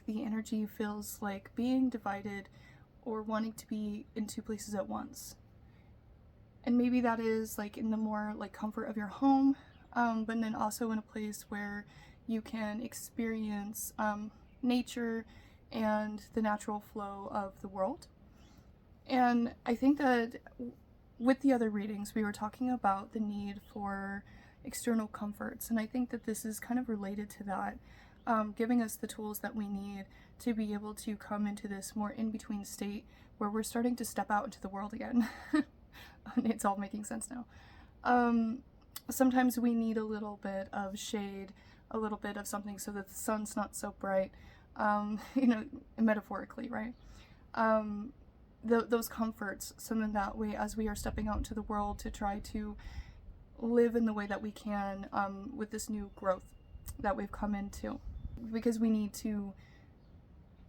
the energy feels like being divided or wanting to be in two places at once. And maybe that is like in the more like comfort of your home, but then also in a place where you can experience nature and the natural flow of the world. And I think that with the other readings, we were talking about the need for external comforts, and I think that this is kind of related to that, giving us the tools that we need to be able to come into this more in-between state where we're starting to step out into the world again. It's all making sense now. Sometimes we need a little bit of shade, a little bit of something so that the sun's not so bright, metaphorically, right? Those comforts, so then that way, as we are stepping out into the world to try to live in the way that we can with this new growth that we've come into, because we need to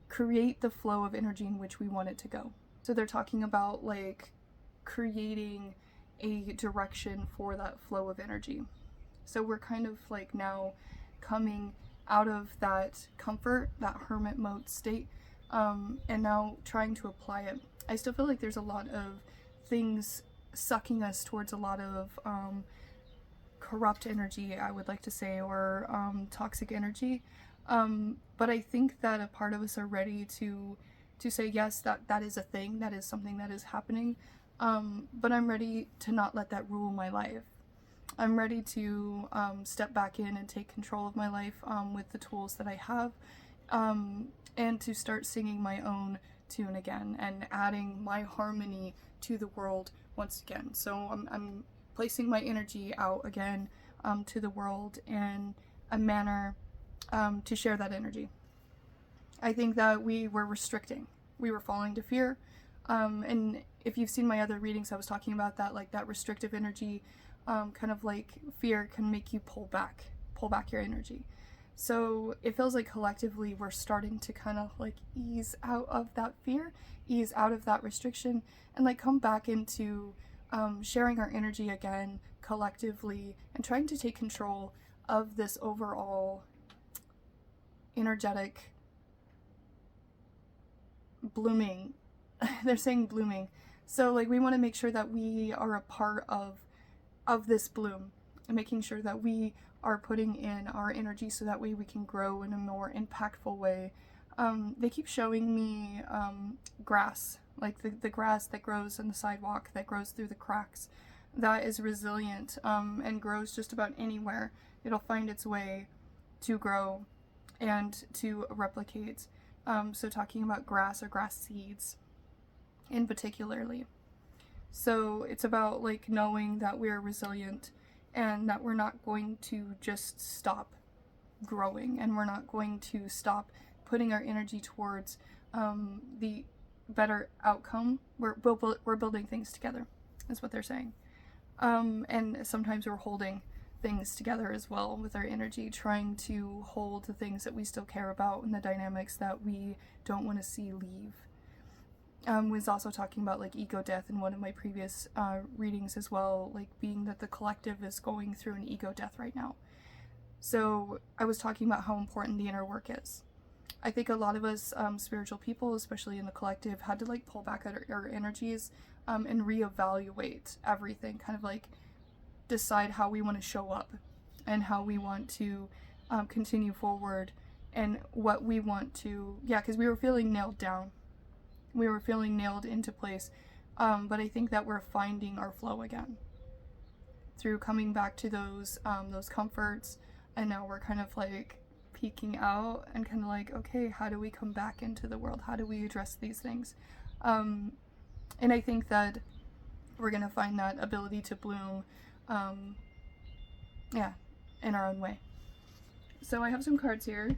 create the flow of energy in which we want it to go. So they're talking about like creating a direction for that flow of energy. So we're kind of like now coming out of that comfort, that hermit mode state, and now trying to apply it. I still feel like there's a lot of things sucking us towards a lot of corrupt energy, I would like to say, or toxic energy. But I think that a part of us are ready to say, yes, that is a thing, that is something that is happening. But I'm ready to not let that rule my life. I'm ready to step back in and take control of my life with the tools that I have, and to start singing my own tune again and adding my harmony to the world once again. So I'm placing my energy out again to the world in a manner to share that energy. I think that we were restricting. We were falling to fear. And if you've seen my other readings, I was talking about that, like that restrictive energy, kind of like fear can make you pull back your energy. So it feels like collectively we're starting to kind of like ease out of that fear, ease out of that restriction, and like come back into sharing our energy again collectively and trying to take control of this overall energetic blooming. They're saying blooming. So like we want to make sure that we are a part of this bloom, and making sure that we are putting in our energy so that way we can grow in a more impactful way. They keep showing me grass, like the grass that grows on the sidewalk, that grows through the cracks, that is resilient and grows just about anywhere. It'll find its way to grow and to replicate. So talking about grass or grass seeds in particularly. So it's about like knowing that we're resilient and that we're not going to just stop growing, and we're not going to stop putting our energy towards the better outcome. We're building things together, is what they're saying. And sometimes we're holding things together as well with our energy, trying to hold the things that we still care about and the dynamics that we don't want to see leave. Was also talking about like ego death in one of my previous readings as well, like being that the collective is going through an ego death right now. So I was talking about how important the inner work is. I think a lot of us spiritual people, especially in the collective, had to like pull back at our energies and reevaluate everything, kind of like decide how we want to show up and how we want to continue forward and what we want to, because we were feeling nailed down. We were feeling nailed into place, but I think that we're finding our flow again through coming back to those comforts, and now we're kind of like peeking out and kind of like, okay, how do we come back into the world? How do we address these things? And I think that we're gonna find that ability to bloom, in our own way. So I have some cards here.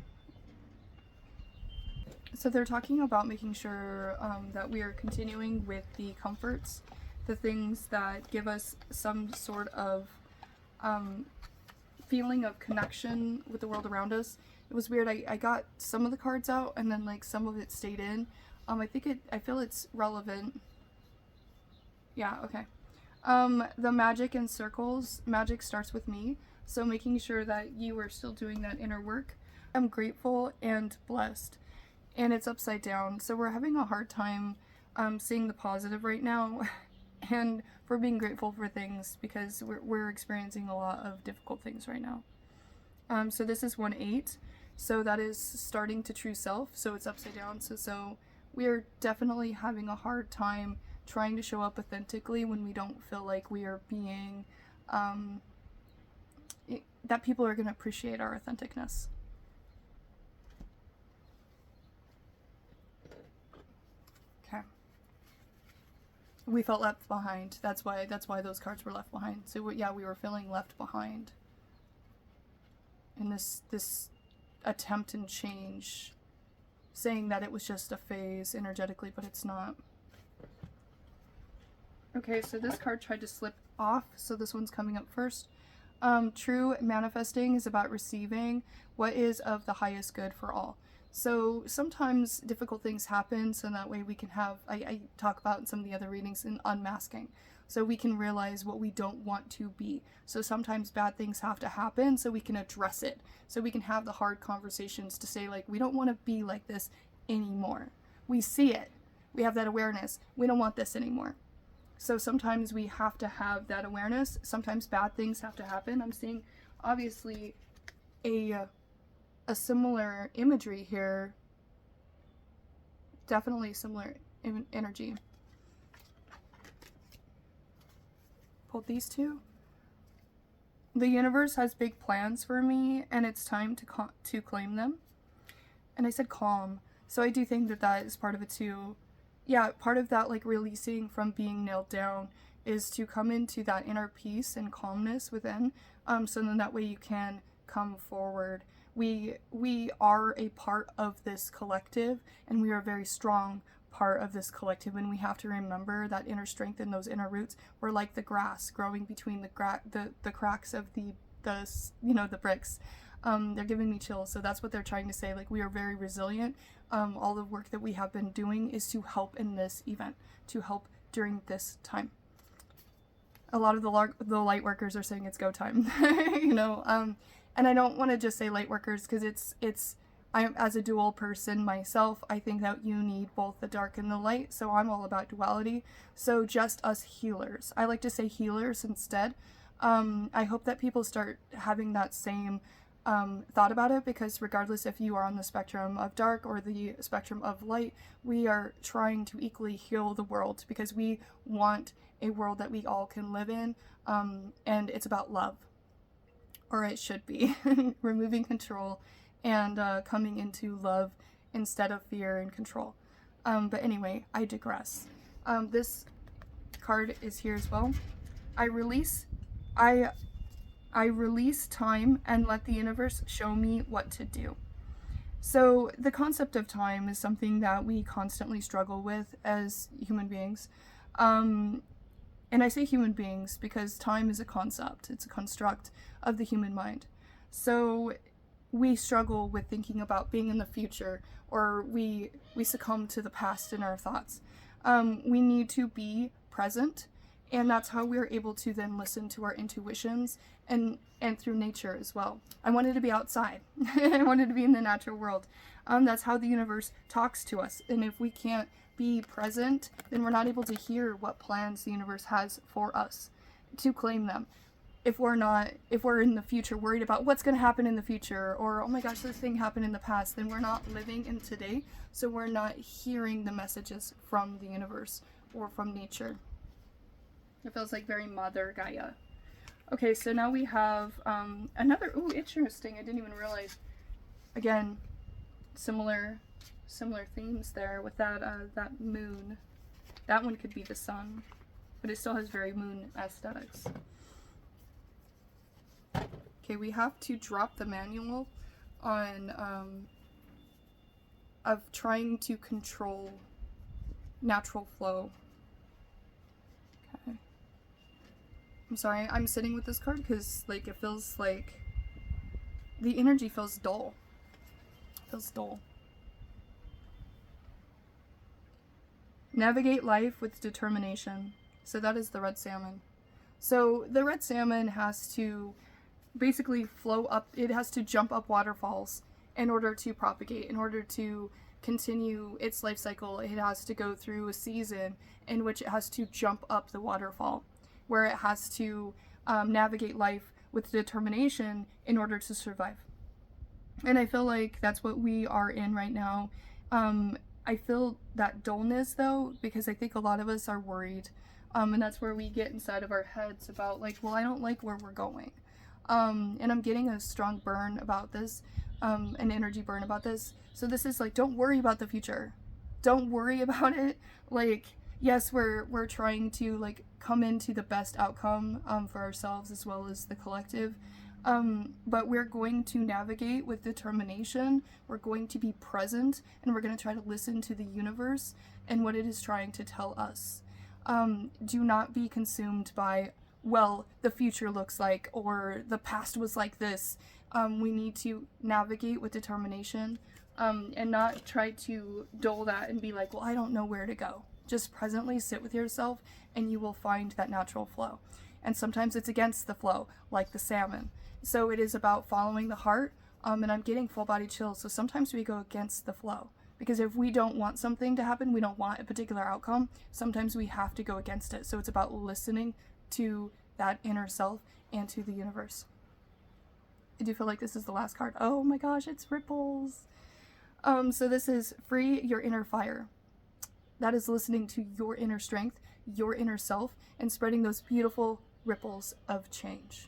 So they're talking about making sure that we are continuing with the comforts, the things that give us some sort of feeling of connection with the world around us. It was weird. I got some of the cards out and then like some of it stayed in. I feel it's relevant. Yeah, okay. The magic and circles. Magic starts with me. So making sure that you are still doing that inner work. I'm grateful and blessed. and it's upside down. So we're having a hard time seeing the positive right now and for being grateful for things, because we're experiencing a lot of difficult things right now. So this is 1-8. So that is starting to true self. So it's upside down. So we are definitely having a hard time trying to show up authentically when we don't feel like we are being, that people are going to appreciate our authenticness. Okay. We felt left behind. That's why those cards were left behind. So we were feeling left behind in this attempt and change, saying that it was just a phase energetically, but it's not. Okay, so this card tried to slip off, so this one's coming up first. True manifesting is about receiving what is of the highest good for all. So sometimes difficult things happen, so that way we can have, I talk about in some of the other readings, in unmasking. So we can realize what we don't want to be. So sometimes bad things have to happen so we can address it. So we can have the hard conversations to say, like, we don't want to be like this anymore. We see it. We have that awareness. We don't want this anymore. So sometimes we have to have that awareness. Sometimes bad things have to happen. I'm seeing, obviously, a similar imagery here. Definitely similar energy. Pulled these two. The universe has big plans for me, and it's time to claim them. And I said calm. So I do think that is part of it too. Yeah, part of that, like, releasing from being nailed down is to come into that inner peace and calmness within, so then that way you can come forward. We are a part of this collective, and we are a very strong part of this collective, and we have to remember that inner strength and those inner roots. We're like the grass growing between the cracks of the bricks. They're giving me chills. So that's what they're trying to say. Like, we are very resilient. All the work that we have been doing is to help in this event, to help during this time. A lot of the light workers are saying it's go time, and I don't want to just say light workers, because I'm, as a dual person myself, I think that you need both the dark and the light. So I'm all about duality. So just us healers. I like to say healers instead. I hope that people start having that same thought about it, because regardless if you are on the spectrum of dark or the spectrum of light, we are trying to equally heal the world, because we want a world that we all can live in, and it's about love, or it should be. Removing control and coming into love instead of fear and control. But anyway, I digress. This card is here as well. I release time and let the universe show me what to do. So the concept of time is something that we constantly struggle with as human beings. And I say human beings because time is a concept. It's a construct of the human mind. So we struggle with thinking about being in the future, or we succumb to the past in our thoughts. We need to be present. And that's how we're able to then listen to our intuitions and through nature as well. I wanted to be outside. I wanted to be in the natural world. That's how the universe talks to us. And if we can't be present, then we're not able to hear what plans the universe has for us, to claim them. If we're in the future worried about what's going to happen in the future, or, oh my gosh, this thing happened in the past, then we're not living in today. So we're not hearing the messages from the universe or from nature. It feels like very Mother Gaia. Okay, so now we have another. Ooh, interesting. I didn't even realize. Again, similar themes there with that moon. That one could be the sun, but it still has very moon aesthetics. Okay, we have to drop the manual on of trying to control natural flow. I'm sorry, I'm sitting with this card because, like, it feels like the energy feels dull. It feels dull. Navigate life with determination. So that is the red salmon. So the red salmon has to basically flow up. It has to jump up waterfalls in order to propagate, in order to continue its life cycle, it has to go through a season in which it has to jump up the waterfall, where it has to navigate life with determination in order to survive. And I feel like that's what we are in right now. I feel that dullness though, because I think a lot of us are worried. And that's where we get inside of our heads about like, well, I don't like where we're going. And I'm getting a strong burn about this, an energy burn about this. So this is like, don't worry about the future. Don't worry about it. Like, yes, we're trying to like come into the best outcome for ourselves as well as the collective. But we're going to navigate with determination. We're going to be present, and we're going to try to listen to the universe and what it is trying to tell us. Do not be consumed by, well, the future looks like, or the past was like this. We need to navigate with determination, and not try to dull that and be like, well, I don't know where to go. Just presently sit with yourself, and you will find that natural flow. And sometimes it's against the flow, like the salmon. So it is about following the heart, and I'm getting full body chills. So sometimes we go against the flow, because if we don't want something to happen, we don't want a particular outcome, sometimes we have to go against it. So it's about listening to that inner self and to the universe. I do feel like this is the last card. Oh my gosh, it's ripples. So this is free your inner fire. That is listening to your inner strength, your inner self, and spreading those beautiful ripples of change.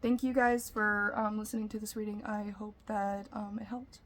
Thank you guys for listening to this reading. I hope that it helped.